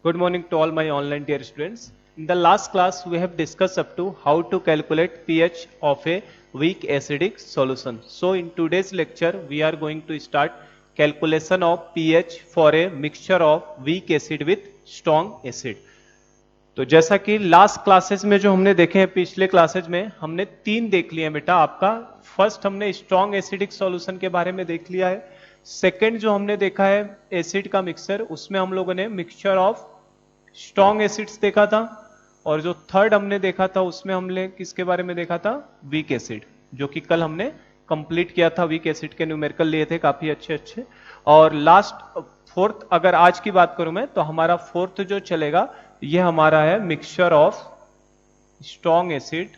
Good morning to all my online dear students. In the last class, we have discussed up to how to calculate pH of a weak acidic solution. So in today's lecture, we are going to start calculation of pH for a mixture of weak acid with strong acid. तो जैसा कि last classes में जो हमने देखे हैं, पिछले classes में हमने तीन देख लिए हैं बेटा आपका। फर्स्ट हमने स्ट्रॉन्ग एसिडिक सॉल्यूशन के बारे में देख लिया है। सेकंड जो हमने देखा है एसिड का मिक्सचर, उसमें हम लोगों ने मिक्सचर ऑफ स्ट्रॉन्ग एसिड्स देखा था। और जो थर्ड हमने देखा था उसमें हमने किसके बारे में देखा था, वीक एसिड, जो कि कल हमने कंप्लीट किया था। वीक एसिड के न्यूमेरिकल लिए थे काफी अच्छे अच्छे। और लास्ट फोर्थ अगर आज की बात करूं मैं, तो हमारा फोर्थ जो चलेगा ये हमारा है mixture of strong acid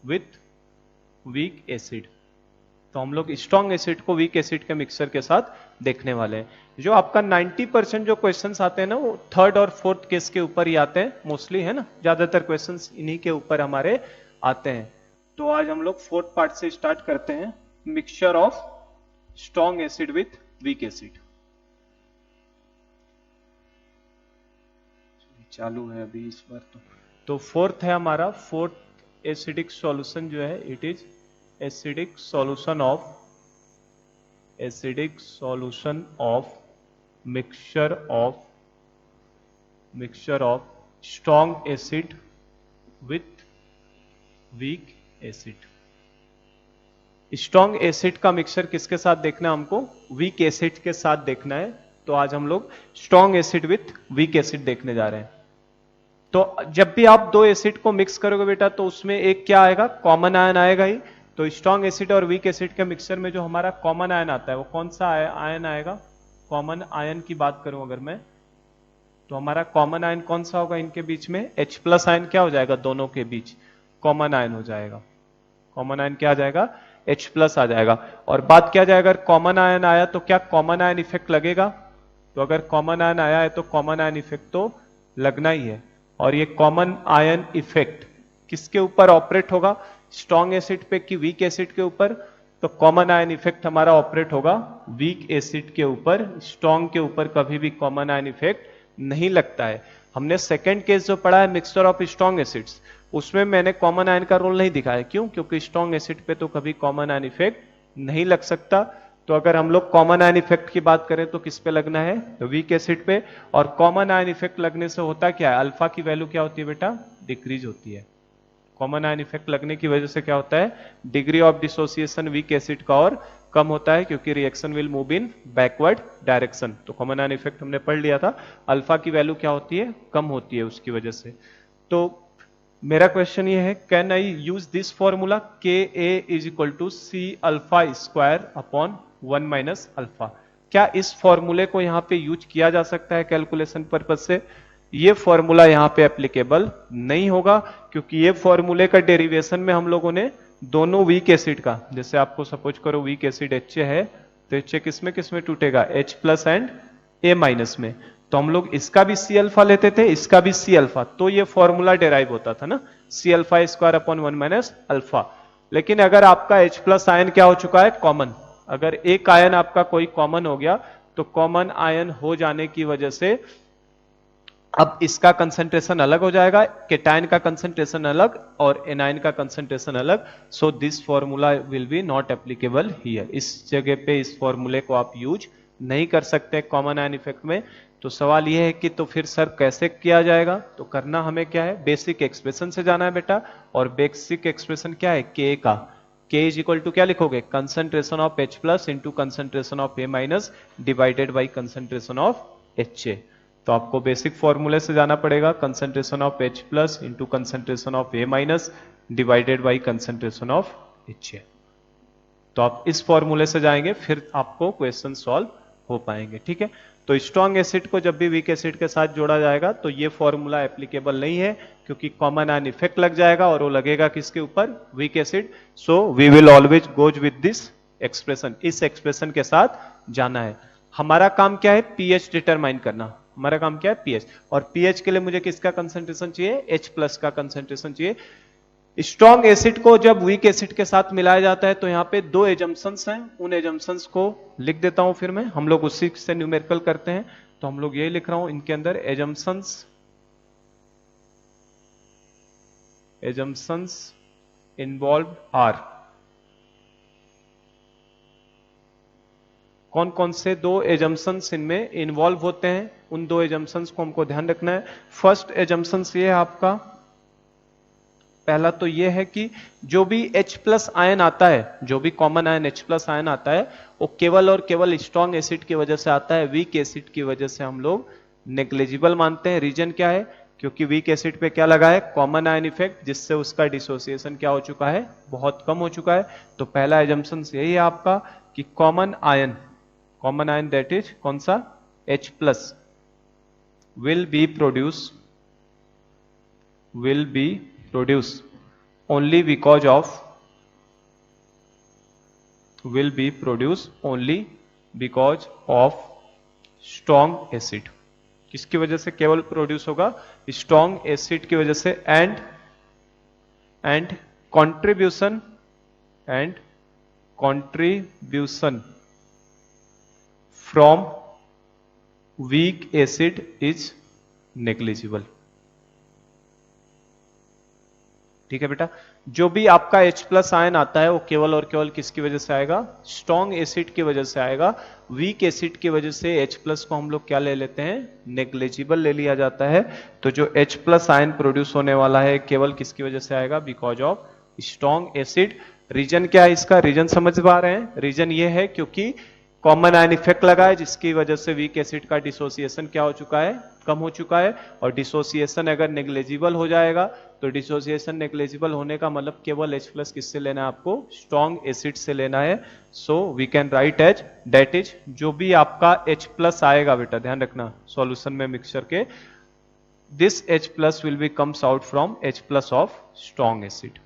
with weak acid. तो हम लोग स्ट्रॉन्ग एसिड को वीक एसिड के मिक्सचर के साथ देखने वाले हैं। जो आपका 90% जो क्वेश्चंस आते हैं ना, वो थर्ड और फोर्थ केस के ऊपर ही आते हैं मोस्टली, है ना। ज्यादातर क्वेश्चंस इन्हीं के ऊपर हमारे आते हैं। तो आज हम लोग फोर्थ पार्ट से स्टार्ट करते हैं, mixture of strong acid with weak acid. चालू है अभी इस बार तो फोर्थ है हमारा, फोर्थ एसिडिक सॉल्यूशन जो है, it is acidic solution of mixture of strong acid with weak acid. Strong acid का मिक्सचर किसके साथ देखना है हमको, वीक एसिड के साथ देखना है। तो आज हम लोग strong acid with weak acid देखने जा रहे हैं। तो जब भी आप दो एसिड को मिक्स करोगे बेटा, तो उसमें एक क्या आएगा, कॉमन आयन आएगा ही। तो स्ट्रॉन्ग एसिड और वीक एसिड के मिक्सचर में जो हमारा कॉमन आयन आता है, वो कौन सा आयन आएगा। कॉमन आयन की बात करूं अगर मैं, तो हमारा कॉमन आयन कौन सा होगा इनके बीच में, H प्लस आयन क्या हो जाएगा, दोनों के बीच कॉमन आयन हो जाएगा। कॉमन आयन क्या आ जाएगा, H प्लस आ जाएगा। और बात क्या जाए, अगर कॉमन आयन आया तो क्या कॉमन आयन इफेक्ट लगेगा। तो अगर कॉमन आयन आया है तो कॉमन आयन इफेक्ट तो लगना ही है। और ये कॉमन आयन इफेक्ट किसके ऊपर ऑपरेट होगा, स्ट्रॉन्ग एसिड पे कि वीक एसिड के ऊपर। तो कॉमन आयन इफेक्ट हमारा ऑपरेट होगा वीक एसिड के ऊपर। स्ट्रॉन्ग के ऊपर कभी भी कॉमन आयन इफेक्ट नहीं लगता है। हमने सेकंड केस जो पढ़ा है मिक्सचर ऑफ स्ट्रॉन्ग एसिड्स, उसमें मैंने कॉमन आयन का रोल नहीं दिखाया। क्यों, क्योंकि स्ट्रॉन्ग एसिड पे तो कभी कॉमन आयन इफेक्ट नहीं लग सकता। तो अगर हम लोग कॉमन आयन इफेक्ट की बात करें तो किस पे लगना है, तो वीक एसिड पे। और कॉमन आयन इफेक्ट लगने से होता क्या है, अल्फा की वैल्यू क्या होती है बेटा, डिक्रीज होती है। कॉमन आयन इफेक्ट लगने की वजह से क्या होता है, degree of dissociation week acid का और कम होता है, क्योंकि reaction will move in backward direction. तो कॉमन आयन इफेक्ट हमने पढ़ लिया था, अल्फा की वैल्यू क्या होती है, कम होती है उसकी वजह से। तो मेरा क्वेश्चन ये है, can I use this formula Ka is equal to C alpha square upon 1 minus alpha. क्या इस फॉर्मूले को यहां पे यूज किया जा सकता है कैलकुलेशन पर्पज से। ये फॉर्मूला यहां पे एप्लीकेबल नहीं होगा, क्योंकि ये फॉर्मूले का डेरिवेशन में हम लोगों ने दोनों वीक एसिड का, जैसे आपको सपोज करो वीक एसिड HA है, तो HA किसमें किसमें टूटेगा, H plus and A minus में। तो हम लोग इसका भी C अल्फा लेते थे, इसका भी C अल्फा, तो ये फॉर्मूला डेराइव होता था ना, C alpha square upon 1 minus alpha. लेकिन अगर आपका H प्लस आयन क्या हो चुका है, कॉमन, अगर एक आयन आपका कोई कॉमन हो गया, तो कॉमन आयन हो जाने की वजह से अब इसका कंसंट्रेशन अलग हो जाएगा, केटायन का कंसंट्रेशन अलग और एनायन का कंसंट्रेशन अलग। So this formula will be not applicable here. इस जगह पे इस फॉर्मूले को आप यूज नहीं कर सकते कॉमन आयन इफेक्ट में। तो सवाल यह है कि तो फिर सर कैसे किया जाएगा। तो करना हमें क्या है, बेसिक एक्सप्रेशन से जाना है बेटा। और बेसिक एक्सप्रेशन क्या है, K का, K इज इक्वल टू क्या लिखोगे, concentration of H plus into concentration of A minus divided by concentration of HA। तो आपको बेसिक फॉर्मूले से जाना पड़ेगा, concentration of H plus into concentration of A minus divided by concentration of HA। तो आप इस फॉर्मूले से जाएंगे, फिर आपको क्वेश्चन सॉल्व हो पाएंगे, ठीक है। तो स्ट्रॉन्ग एसिड को जब भी वीक एसिड के साथ जोड़ा जाएगा तो ये फॉर्मूला एप्लीकेबल नहीं है, क्योंकि कॉमन आयन इफेक्ट लग जाएगा और वो लगेगा किसके ऊपर, weak acid. So we will always goes with this expression, इस एक्सप्रेशन के साथ जाना है। हमारा काम क्या है, पीएच डिटरमाइन करना। हमारा काम क्या है, पीएच। और पीएच के लिए मुझे किसका कंसंट्रेशन चाहिए, H प्लस का कंसंट्रेशन चाहिए। स्ट्रॉन्ग एसिड को जब वीक एसिड के साथ मिलाया जाता है तो यहां पे दो एजम्पशंस हैं, उन एजम्पशंस को लिख देता हूं फिर मैं, हम लोग उसी से न्यूमेरिकल करते हैं। तो हम लोग ये लिख रहा हूं, इनके अंदर एजम्पशंस एजम्पशंस इन्वॉल्व आर, कौन कौन से दो एजम्पशंस इनमें इन्वॉल्व होते हैं, उन दो एजम्पशंस को हमको ध्यान रखना है। फर्स्ट एजम्पशंस ये है आपका, पहला तो ये है कि जो भी H प्लस आयन आता है, जो भी common ion H plus ion आता है, वो केवल और केवल स्ट्रॉन्ग एसिड की वजह से आता है, वीक एसिड की वजह से हम लोग नेग्लिजिबल मानते हैं। रीजन क्या है? क्योंकि वीक एसिड पे क्या लगा है? कॉमन आयन इफेक्ट, जिससे उसका डिसोसिएशन क्या हो चुका है? बहुत कम हो चुका है। तो पहला एजम्पशन यही है आपका कि कॉमन आयन दैट इज कौन सा? H plus will be produced only because of strong acid। किसकी वजह से केवल प्रोड्यूस होगा? स्ट्रॉन्ग एसिड की वजह से। And contribution from weak acid is negligible. ठीक है बेटा, जो भी आपका H प्लस आयन आता है वो केवल और केवल किसकी वजह से आएगा? स्ट्रॉन्ग एसिड की वजह से आएगा। वीक एसिड की वजह से H प्लस को हम लोग क्या ले लेते हैं? नेग्लिजिबल ले लिया जाता है। तो जो H प्लस आयन प्रोड्यूस होने वाला है केवल किसकी वजह से आएगा? Because of strong acid. Reason क्या है इसका? रीजन समझ पा रहे हैं? रीजन ये है क्योंकि कॉमन आयन इफेक्ट लगा है, जिसकी वजह से वीक एसिड का डिसोसिएशन क्या हो चुका है? कम हो चुका है। और डिसोसिएशन अगर नेग्लिजिबल हो जाएगा तो डिसोसिएशन नेग्लिजिबल होने का मतलब केवल H प्लस किससे लेना है आपको? स्ट्रॉन्ग एसिड से लेना है। So we can write as that is, जो भी आपका H प्लस आएगा बेटा ध्यान रखना सॉल्यूशन में मिक्सचर के, this H plus will be comes out from H plus of strong acid.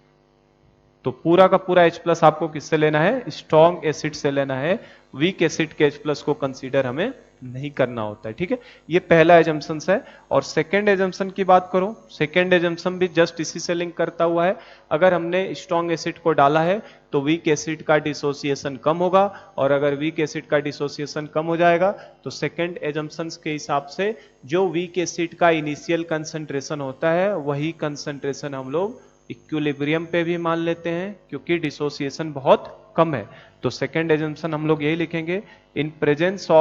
तो पूरा का पूरा H प्लस आपको किससे लेना है? स्ट्रॉन्ग एसिड से लेना है। वीक एसिड के H प्लस को कंसीडर हमें नहीं करना होता है। ठीक है, ये पहला एजम्पशन है। और सेकेंड एजम्पशन की बात करो, सेकेंड एजम्पशन भी जस्ट इसी से लिंक करता हुआ है। अगर हमने स्ट्रॉन्ग एसिड को डाला है तो वीक एसिड का डिसोसिएशन कम होगा, और अगर वीक एसिड का डिसोसिएशन कम हो जाएगा तो सेकेंड एजम्पशन के हिसाब से जो वीक एसिड का इनिशियल कंसंट्रेशन होता है वही कंसंट्रेशन हम लोग इक्विलिब्रियम पे भी मान लेते हैं, क्योंकि डिसोसिएशन बहुत कम है। तो सेकेंड एजम्पशन हम लोग यही लिखेंगे, in presence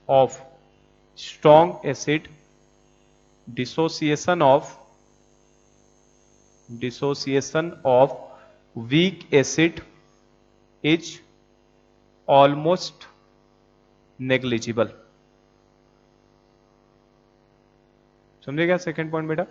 of strong acid dissociation of weak acid is almost negligible. समझेगा सेकंड पॉइंट बेटा?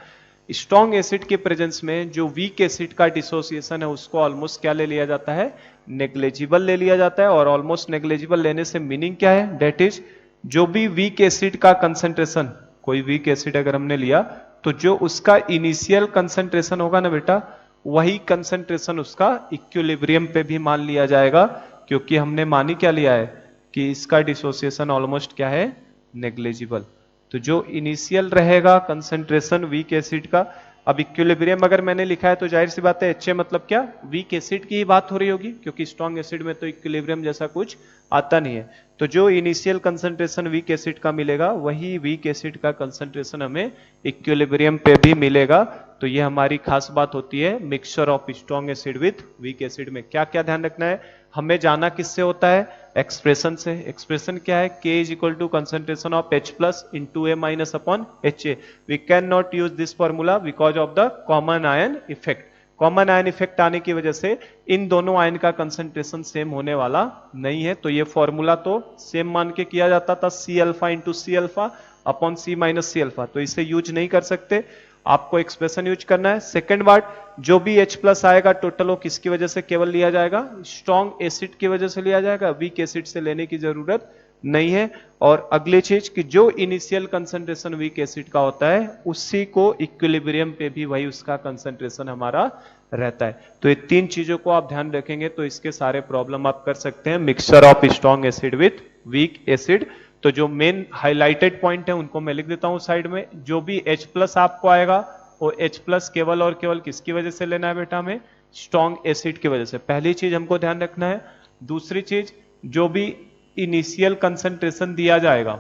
स्ट्रॉन्ग एसिड के प्रेजेंस में जो वीक एसिड का डिसोसिएशन है उसको ऑलमोस्ट क्या ले लिया जाता है? नेग्लिजिबल ले लिया जाता है। और ऑलमोस्ट नेग्लिजिबल लेने से मीनिंग क्या है? दैट इज, जो भी वीक एसिड का कंसंट्रेशन, कोई वीक एसिड अगर हमने लिया तो जो उसका इनिशियल कंसंट्रेशन होगा ना बेटा, वही कंसंट्रेशन उसका इक्विलिब्रियम पे भी मान लिया जाएगा, क्योंकि हमने मानी क्या लिया है कि इसका डिसोसिएशन ऑलमोस्ट क्या है? नेग्लिजिबल। तो जो इनिशियल रहेगा कंसंट्रेशन वीक एसिड का, अब इक्विलिब्रियम अगर मैंने लिखा है तो जाहिर सी बात है HA मतलब क्या? वीक एसिड की ही बात हो रही होगी, क्योंकि स्ट्रॉन्ग एसिड में तो इक्विलिब्रियम जैसा कुछ आता नहीं है। तो जो इनिशियल कंसंट्रेशन वीक एसिड का मिलेगा वही वीक एसिड का कंसंट्रेशन हमें इक्विलिब्रियम पे भी मिलेगा। तो ये हमारी खास बात होती है mixture of strong acid with weak acid में। क्या क्या ध्यान रखना है हमें? जाना किससे होता है? एक्सप्रेशन से। एक्सप्रेशन क्या है? K is equal to concentration of H plus into A minus upon HA। We can not use this formula because of the common ion effect. Common ion effect आने की वजह से इन दोनों आयन का concentration same होने वाला नहीं है। तो ये फॉर्मूला तो सेम मान के किया जाता था, C alpha into C alpha upon C minus C alpha. तो इसे यूज नहीं कर सकते, आपको एक्सप्रेशन यूज करना है। सेकेंड बात, जो भी H प्लस आएगा टोटल वो किसकी वजह से केवल लिया जाएगा? स्ट्रॉन्ग एसिड की वजह से लिया जाएगा, वीक एसिड से लेने की जरूरत नहीं है। और अगली चीज कि जो इनिशियल कंसंट्रेशन वीक एसिड का होता है उसी को इक्विलिब्रियम पे भी वही उसका कंसंट्रेशन हमारा रहता है। तो ये तीन चीजों को आप ध्यान रखेंगे तो इसके सारे प्रॉब्लम आप कर सकते हैं mixture of strong acid with weak acid. तो जो मेन हाईलाइटेड पॉइंट है उनको मैं लिख देता हूं साइड में। जो भी H प्लस आपको आएगा वो H प्लस केवल और केवल किसकी वजह से लेना है बेटा? हमें स्ट्रॉन्ग एसिड की वजह से। पहली चीज हमको ध्यान रखना है। दूसरी चीज, जो भी इनिशियल कंसंट्रेशन दिया जाएगा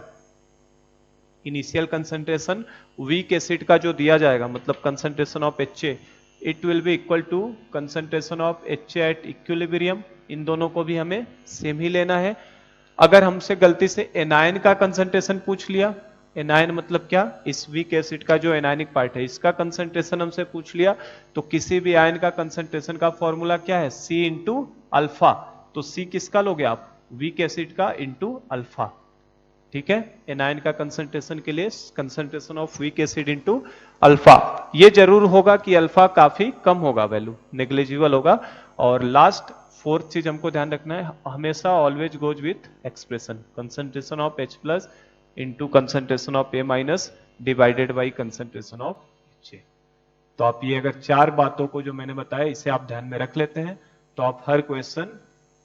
इनिशियल कंसंट्रेशन वीक एसिड का जो दिया जाएगा, मतलब concentration of HA, it will be equal to concentration of HA at equilibrium. इन दोनों को भी हमें सेम ही लेना है। अगर हमसे गलती से एनायन का कंसंट्रेशन पूछ लिया, एनायन मतलब क्या, इस वीक एसिड का जो एनायनिक पार्ट है इसका कंसंट्रेशन हमसे पूछ लिया, तो किसी भी आयन का कंसंट्रेशन का फॉर्मूला क्या है, C इंटू अल्फा। तो C किसका लोगे आप, वीक एसिड का इंटू अल्फा। ठीक है, एनायन का कंसंट्रेशन के लिए concentration of weak acid into alpha. ये जरूर होगा कि अल्फा काफी कम होगा, वैल्यू नेग्लिजिबल होगा। और लास्ट फोर्थ चीज हमको ध्यान रखना है, हमेशा always goes with expression, concentration of H plus into concentration of A minus divided by concentration of HA। तो आप ये अगर चार बातों को जो मैंने बताया इसे आप ध्यान में रख लेते हैं, तो आप हर question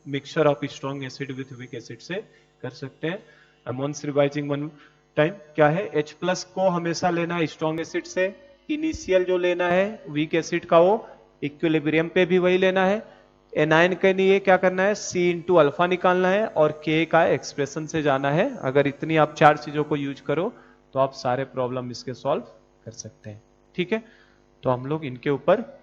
mixture of strong acid with weak acid से कर सकते हैं। I'm once revising one time, क्या है, H प्लस को हमेशा लेना है स्ट्रॉन्ग एसिड से, इनिशियल जो लेना है वीक एसिड का वो इक्विलिब्रियम पे भी वही लेना है। एनायन के लिए क्या करना है, C इंटू अल्फा निकालना है और K का एक्सप्रेशन से जाना है। अगर इतनी आप चार चीजों को यूज करो तो आप सारे प्रॉब्लम इसके सॉल्व कर सकते हैं। ठीक है, तो हम लोग इनके ऊपर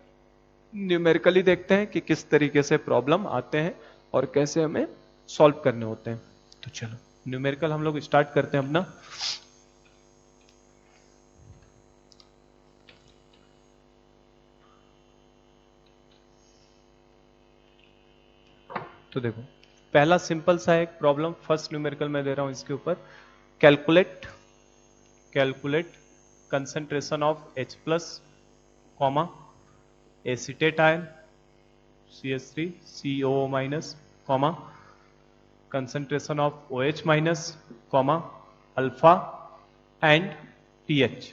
न्यूमेरिकली देखते हैं कि किस तरीके से प्रॉब्लम आते हैं और कैसे हमें सॉल्व करने होते हैं। तो चलो न्यूमेरिकल हम लोग स्टार्ट करते हैं अपना। तो देखो पहला सिंपल सा एक प्रॉब्लम, फर्स्ट न्यूमेरिकल मैं दे रहा हूं इसके ऊपर, calculate concentration of H plus comma acetate ion CH3COO minus comma concentration of OH minus comma alpha and pH।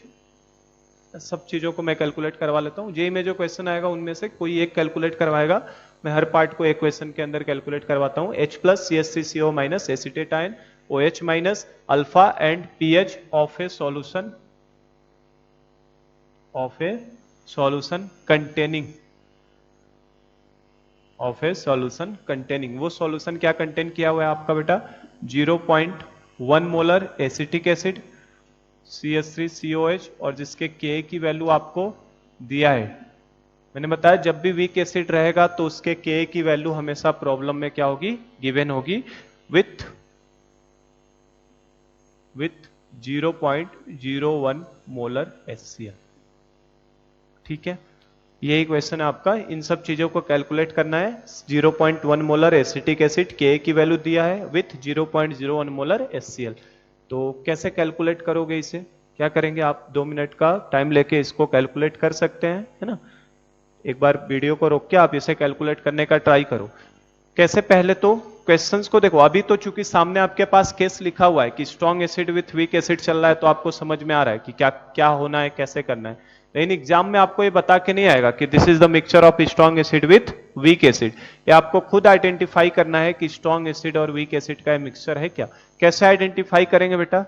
सब चीजों को मैं कैलकुलेट करवा लेता हूं। जेई में जो क्वेश्चन आएगा उनमें से कोई एक कैलकुलेट करवाएगा, मैं हर पार्ट को एक क्वेश्चन के अंदर कैलकुलेट करवाता हूं। H plus CH3CO minus acetate ion OH minus alpha and pH of A solution containing वो सॉल्यूशन क्या कंटेन किया हुआ है आपका बेटा, 0.1 मोलर एसिटिक एसिड CH3COH और जिसके K की वैल्यू आपको दिया है। मैंने बताया जब भी वीक एसिड रहेगा तो उसके K की वैल्यू हमेशा प्रॉब्लम में क्या होगी, गिवन होगी विथ 0.01 मोलर HCl। ठीक है, यही क्वेश्चन है आपका। इन सब चीजों को कैलकुलेट करना है। 0.1 मोलर एसिटिक एसिड Ka की वैल्यू दिया है विथ 0.01 मोलर HCl। तो कैसे कैलकुलेट करोगे इसे, क्या करेंगे आप 2 मिनट का टाइम लेके इसको कैलकुलेट कर सकते हैं, है ना। एक बार वीडियो को रोक के आप इसे कैलकुलेट करने का ट्राई करो। कैसे, पहले तो क्वेश्चंस को देखो। अभी तो चूंकि सामने आपके पास केस लिखा हुआ है कि strong acid with weak acid चल रहा है, तो आपको समझ में आ रहा है कि क्या क्या होना है, कैसे करना है। लेकिन एग्जाम में आपको ये बता के नहीं आएगा कि this is the mixture of strong acid with weak acid. ये आपको खुद आइडेंटिफाई करना है कि स्ट्रॉन्ग एसिड और वीक एसिड का मिक्सचर है क्या। कैसे आइडेंटिफाई करेंगे बेटा,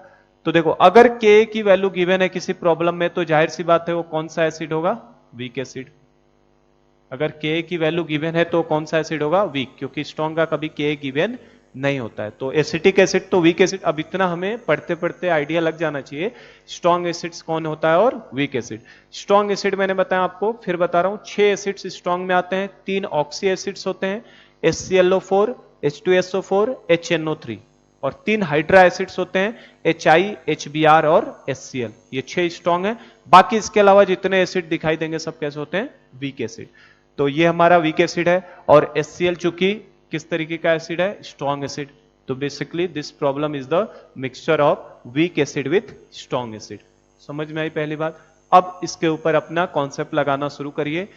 तो देखो अगर K की वैल्यू गिवन है किसी प्रॉब्लम में तो जाहिर सी बात है वो कौन सा एसिड होगा, वीक एसिड। अगर K की वैल्यू गिवन है तो कौन सा एसिड होगा, वीक, क्योंकि स्ट्रॉन्ग का कभी K गिवन नहीं होता है। तो एसिटिक एसिड तो वीक एसिड। अब इतना हमें पढ़ते पढ़ते आइडिया लग जाना चाहिए स्ट्रॉन्ग एसिड्स कौन होता है और वीक एसिड। स्ट्रॉन्ग एसिड मैंने बताया आपको, फिर बता रहा हूं 6 एसिड्स स्ट्रॉन्ग में आते हैं। 3 ऑक्सी एसिड्स होते हैं, HClO4, H2SO4, HNO3, और 3 हाइड्रा एसिड्स होते हैं, HI, HBr और HCl। ये 6 स्ट्रॉन्ग है। बाकी इसके अलावा जितने एसिड दिखाई देंगे सब कैसे होते हैं, वीक एसिड। तो ये हमारा वीक एसिड है। और HCl चूंकि किस तरीके का एसिड है, स्ट्रॉन्ग एसिड। तो basically this problem is the mixture of weak acid with strong acid. समझ में आई पहली बात। अब इसके ऊपर अपना कॉन्सेप्ट लगाना शुरू करिए।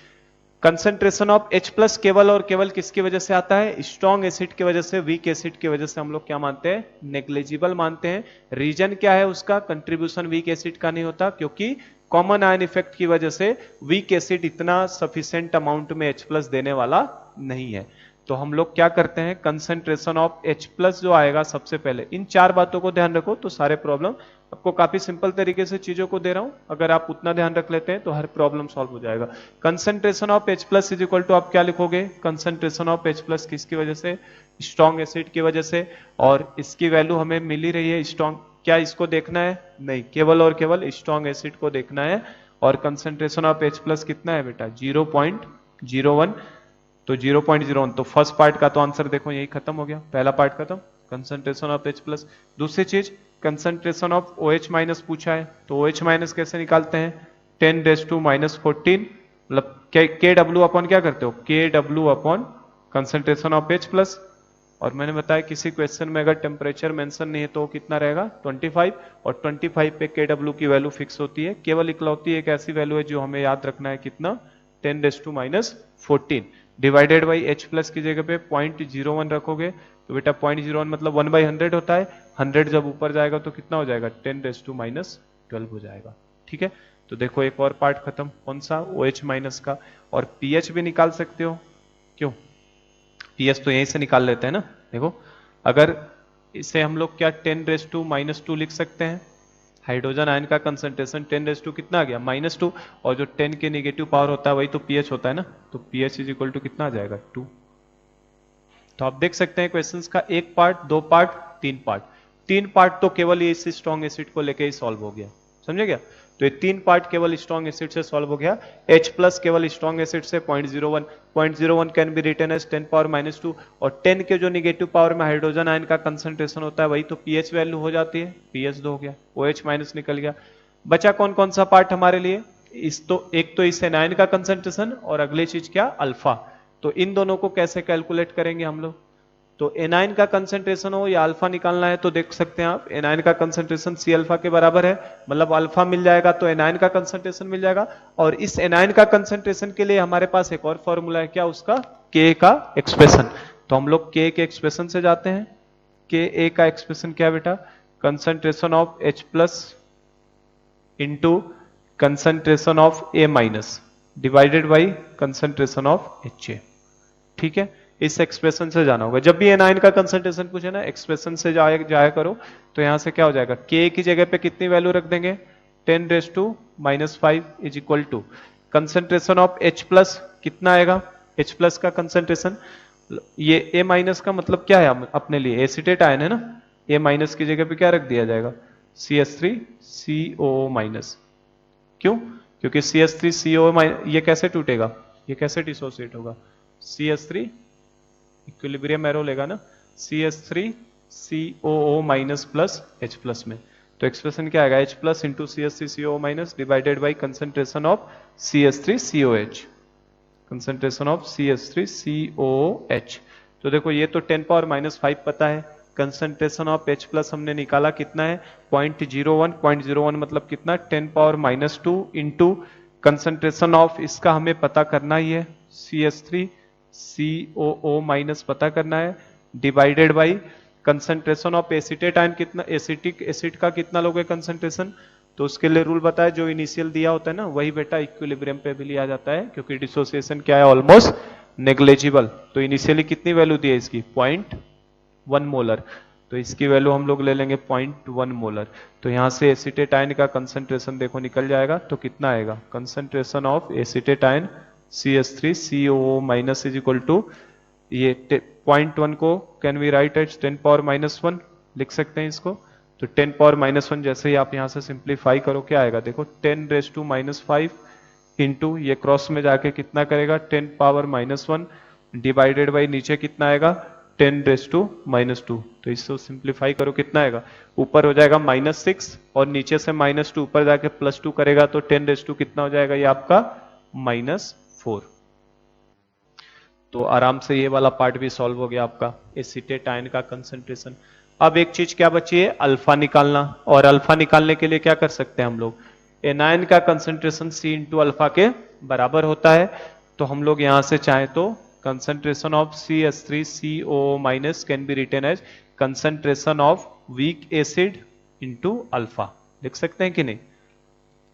कंसंट्रेशन ऑफ H प्लस केवल और केवल किसकी वजह से आता है, स्ट्रॉन्ग एसिड की वजह से। वीक एसिड की वजह से हम लोग क्या मानते हैं, नेग्लिजिबल मानते हैं। रीजन क्या है उसका, कंट्रीब्यूशन वीक एसिड का नहीं होता, क्योंकि कॉमन आयन इफेक्ट की वजह से वीक एसिड इतना सफिशिएंट अमाउंट में H प्लस देने वाला नहीं है। तो हम लोग क्या करते हैं, कंसंट्रेशन ऑफ H प्लस जो आएगा सबसे पहले, इन 4 बातों को ध्यान रखो तो सारे प्रॉब्लम, आपको काफी सिंपल तरीके से चीजों को दे रहा हूं, अगर आप उतना ध्यान रख लेते हैं तो हर प्रॉब्लम सॉल्व हो जाएगा। Concentration of H plus is equal to, आप क्या लिखोगे, कंसंट्रेशन ऑफ H प्लस किसकी वजह से, स्ट्रॉन्ग एसिड की वजह से। और इसकी वैल्यू हमें मिल ही रही है स्ट्रॉन्ग क्या इसको देखना है? नहीं, केवल और केवल स्ट्रॉन्ग एसिड को देखना है। और कंसंट्रेशन ऑफ H प्लस कितना है बेटा? 0.01। तो 0.01, तो फर्स्ट पार्ट का तो आंसर देखो यही खत्म हो गया, पहला पार्ट खत्म, कंसंट्रेशन ऑफ H प्लस। दूसरी चीज कंसंट्रेशन ऑफ OH माइनस पूछा है, तो OH माइनस कैसे निकालते हैं? 10⁻⁴, मतलब KW अपॉन क्या करते हो? KW upon concentration of H plus. और मैंने बताया किसी क्वेश्चन में अगर टेम्परेचर मेंशन नहीं है तो कितना रहेगा? 25, और 25 पे KW की वैल्यू फिक्स होती है, केवल इकलौती एक ऐसी वैल्यू है जो हमें याद रखना है, कितना? 10⁻⁴। डिवाइडेड बाई H प्लस की जगह पे 0.01 रखोगे तो बेटा 0.01 मतलब 1/100 होता है। 100 जब ऊपर जाएगा तो कितना हो जाएगा? 10⁻12 हो जाएगा। ठीक है, तो देखो एक और पार्ट खत्म, कौन सा? OH माइनस का। और pH भी निकाल सकते हो, क्यों? pH तो यहीं से निकाल लेते हैं ना। देखो अगर इसे हम लोग क्या 10⁻² लिख सकते हैं, हाइड्रोजन आयन का कंसंट्रेशन 10 कितना आ गया? -2, और जो 10 के नेगेटिव पावर होता है वही तो pH होता है ना, तो pH इज इक्वल टू कितना आ जाएगा? 2। तो आप देख सकते हैं क्वेश्चंस का एक पार्ट, दो पार्ट, तीन पार्ट। तीन पार्ट तो केवल ये इस स्ट्रॉन्ग एसिड को लेके ही सॉल्व हो गया, समझे क्या? तो ये तीन पार्ट केवल स्ट्रॉन्ग एसिड से सॉल्व हो गया। H प्लस केवल स्ट्रॉन्ग एसिड से 0.01 कैन बी रिटन एज 10⁻⁻², और 10 के जो निगेटिव पावर में हाइड्रोजन आयन का कंसंट्रेशन होता है वही तो pH वैल्यू हो जाती है, pH 2 हो गया, OH माइनस निकल गया। बचा कौन कौन सा पार्ट हमारे लिए? एक तो इस एनायन का कंसंट्रेशन, और अगली चीज क्या? अल्फा। तो इन दोनों को कैसे कैलकुलेट करेंगे हम लोग? तो एनाइन का कंसंट्रेशन हो या अल्फा निकालना है तो देख सकते हैं आप, एनाइन का कंसंट्रेशन C अल्फा के बराबर है, मतलब अल्फा मिल जाएगा तो एनाइन का कंसंट्रेशन मिल जाएगा। और इस एनाइन का कंसंट्रेशन के लिए हमारे पास एक और फॉर्मूला है, क्या उसका? Ka का एक्सप्रेशन। तो हम लोग Ka के एक्सप्रेशन से जाते हैं। Ka का एक्सप्रेशन क्या बेटा? Concentration of H plus into concentration of A minus divided by concentration of Ha। ठीक है, इस एक्सप्रेशन से जाना होगा। जब भी एनाइन का कंसंट्रेशन पूछे ना, एक्सप्रेशन से जाया करो। तो यहां से क्या हो जाएगा? K की जगह पे कितनी वैल्यू रख देंगे? 10⁻⁵ is equal to concentration of H plus कितना आएगा? H प्लस का कंसंट्रेशन, ये A माइनस का मतलब क्या है अपने लिए? एसिटेट आयन है ना, A माइनस की जगह पे क्या रख दिया जाएगा? CH3COO minus. क्यों? क्योंकि CH3COO ये कैसे टूटेगा? ये कैसे डिसोसिएट होगा? CH3 इक्विलिब्रियम एरो लेगा ना, CH3COO minus plus H plus में। तो एक्सप्रेशन क्या आएगा? H plus into CH3COO minus divided by concentration of CH3COH, concentration of CH3COOH। तो देखो ये तो 10⁻⁵ पता है, कंसंट्रेशन ऑफ H प्लस हमने निकाला कितना है? 0.01 मतलब कितना? 10⁻⁻² इंटू कंसंट्रेशन ऑफ इसका हमें पता करना ही है, CH3COO माइनस पता करना है, divided by concentration of acetate ion कितना, एसिटिक एसिड का कितना लोगे कंसंट्रेशन। तो उसके लिए रूल बताया, जो इनिशियल दिया होता है ना वही बेटा इक्विलिब्रियम पे भी लिया जाता है, क्योंकि डिसोसिएशन क्या है? Almost negligible. तो इनिशियली कितनी वैल्यू दी है इसकी? 0.1 मोलर। तो इसकी वैल्यू हम लोग ले लेंगे 0.1 मोलर। तो यहां से एसिटेट आयन का कंसंट्रेशन देखो निकल जाएगा, तो कितना आएगा? Concentration of acetate ion CH3COO minus is equal to, ये 0.1 को कैन वी राइट एज 10⁻⁻1 लिख सकते हैं इसको। तो 10⁻⁻1 जैसे ही आप यहां से सिंप्लीफाई करो क्या आएगा? देखो 10⁻⁵ इंटू ये क्रॉस में जाके कितना करेगा? 10⁻⁻1 डिवाइडेड बाई नीचे कितना आएगा? 10⁻²। तो इसको सिंप्लीफाई करो कितना आएगा? ऊपर हो जाएगा -6 और नीचे से -2 ऊपर जाके +2 करेगा तो 10⁻² कितना हो जाएगा? ये आपका -4। तो आराम से ये वाला पार्ट भी सॉल्व हो गया आपका, एसिटेट आयन का कंसंट्रेशन। अब एक चीज क्या बची है? अल्फा निकालना। और अल्फा निकालने के लिए क्या कर सकते हैं हम लोग? एनायन का कंसंट्रेशन C इंटू अल्फा के बराबर होता है। तो हम लोग यहां से चाहे तो concentration of CH3COO minus can be written as concentration of weak acid into alpha लिख सकते हैं कि नहीं?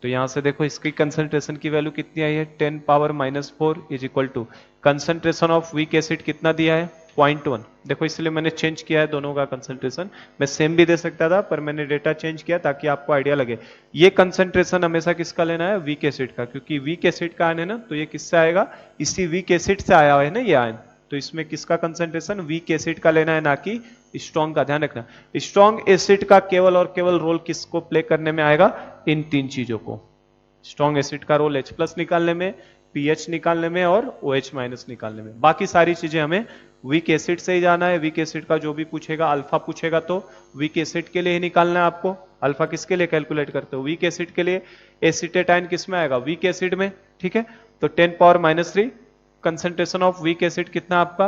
तो यहां से देखो इसकी कंसंट्रेशन की वैल्यू कितनी आई है? 10⁻⁻4 is equal to concentration of weak acid कितना दिया है? 0.1। देखो इसलिए मैंने चेंज किया है दोनों का कंसंट्रेशन, मैं सेम भी दे सकता था पर मैंने डेटा चेंज किया ताकि आपको आइडिया लगे। ये कंसंट्रेशन हमेशा किसका लेना है? वीक एसिड का, क्योंकि वीक एसिड का आयन है ना, तो ये किससे आएगा? इसी वीक एसिड से आया है ना ये आयन। तो इसमें किसका कंसंट्रेशन? वीक एसिड का लेना है, ना कि स्ट्रॉन्ग का ध्यान रखना, स्ट्रॉन्ग एसिड का केवल और केवल रोल किसको प्ले करने में आएगा, इन तीन चीजों को। स्ट्रॉन्ग एसिड का रोल H+ निकालने में, पीएच निकालने में और OH- निकालने में। बाकी सारी चीजें हमें वीक एसिड से ही जाना है। वीक एसिड का जो भी पूछेगा, अल्फा पूछेगा तो वीक एसिड के लिए ही निकालना है आपको। अल्फा किसके लिए कैलकुलेट करते हो, वीक एसिड के लिए। एसिटेटाइन किस में आएगा, वीक एसिड में, ठीक है। तो 10⁻³ कंसेंट्रेशन ऑफ वीक एसिड कितना आपका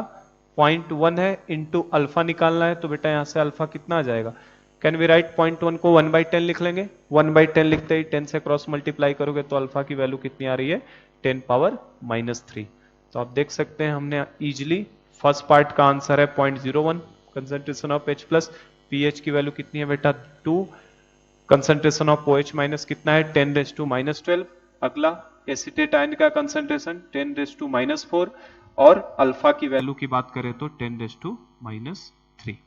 0.1 है, इंटू अल्फा निकालना है। तो बेटा यहां से अल्फा कितना आ जाएगा, कैन वी राइट 0.1 को 1/10 लिख लेंगे। 1/10 लिखते ही 10 से क्रॉस मल्टीप्लाई करोगे तो अल्फा की वैल्यू कितनी आ रही है, 10⁻³ तो आप देख सकते हैं हमने इजिली फर्स्ट पार्ट का आंसर है 0.01 कंसेंट्रेशन ऑफ H+। पीएच की वैल्यू कितनी है बेटा 2, कंसेंट्रेशन ऑफ OH- कितना है 10⁻12। अगला एसिटेटाइन का कंसेंट्रेशन 10⁻⁻4 और अल्फा की वैल्यू की बात करें तो 10⁻3।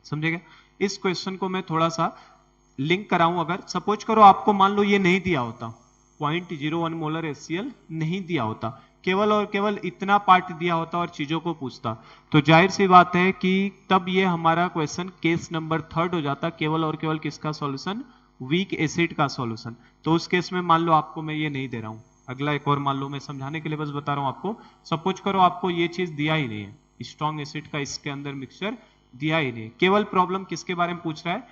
समझेगा। इस क्वेश्चन को मैं थोड़ा सा लिंक कराऊं, अगर सपोज करो आपको मान लो ये नहीं दिया होता, 0.01 मोलर HCl नहीं दिया होता, केवल और केवल इतना पार्ट दिया होता और चीजों को पूछता, तो जाहिर सी बात है कि तब ये हमारा क्वेश्चन केस नंबर 3 हो जाता, केवल और केवल किसका सॉल्यूशन, वीक एसिड का सॉल्यूशन। तो उस केस में मान लो आपको मैं ये नहीं दे रहा हूं, अगला एक और मान लो, मैं समझाने के लिए बस बता रहा हूं आपको। सपोज करो आपको ये चीज दिया ही नहीं है, स्ट्रॉन्ग एसिड का इसके अंदर मिक्सचर दिया ही नहीं, केवल प्रॉब्लम किसके बारे में पूछ रहा है,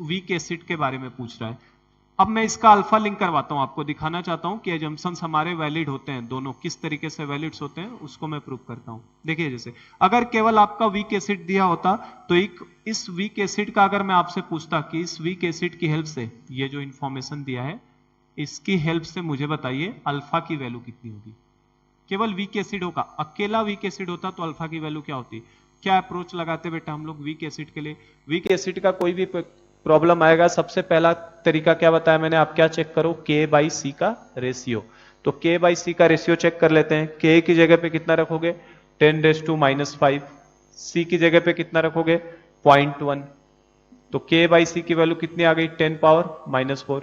वीक एसिड के बारे में पूछ रहा है। अब मैं इसका अल्फा लिंक करवाता हूं, आपको दिखाना चाहता हूं कि एजम्पशंस हमारे वैलिड होते हैं, दोनों किस तरीके से वैलिड्स होते हैं उसको मैं प्रूव करता हूं। देखिए जैसे अगर केवल आपका वीक एसिड दिया होता तो इस वीक एसिड का अगर मैं आपसे पूछता कि इस वीक एसिड की हेल्प से, ये जो इंफॉर्मेशन दिया है इसकी हेल्प से मुझे बताइए अल्फा की वैल्यू कितनी होगी। केवल वीक एसिड होगा, अकेला वीक एसिड होता तो अल्फा की वैल्यू क्या होती। क्या अप्रोच लगाते बेटा हम लोग वीक एसिड के लिए, वीक एसिड का कोई भी प्रॉब्लम आएगा, सबसे पहला तरीका क्या बताया मैंने, आप क्या चेक करो, K/C का रेशियो। तो K/C का रेशियो चेक कर लेते हैं। K की जगह पे कितना रखोगे 10⁻⁵, C की जगह पे कितना रखोगे 0.1, तो K/C की वैल्यू कितनी आ गई 10⁻⁻4।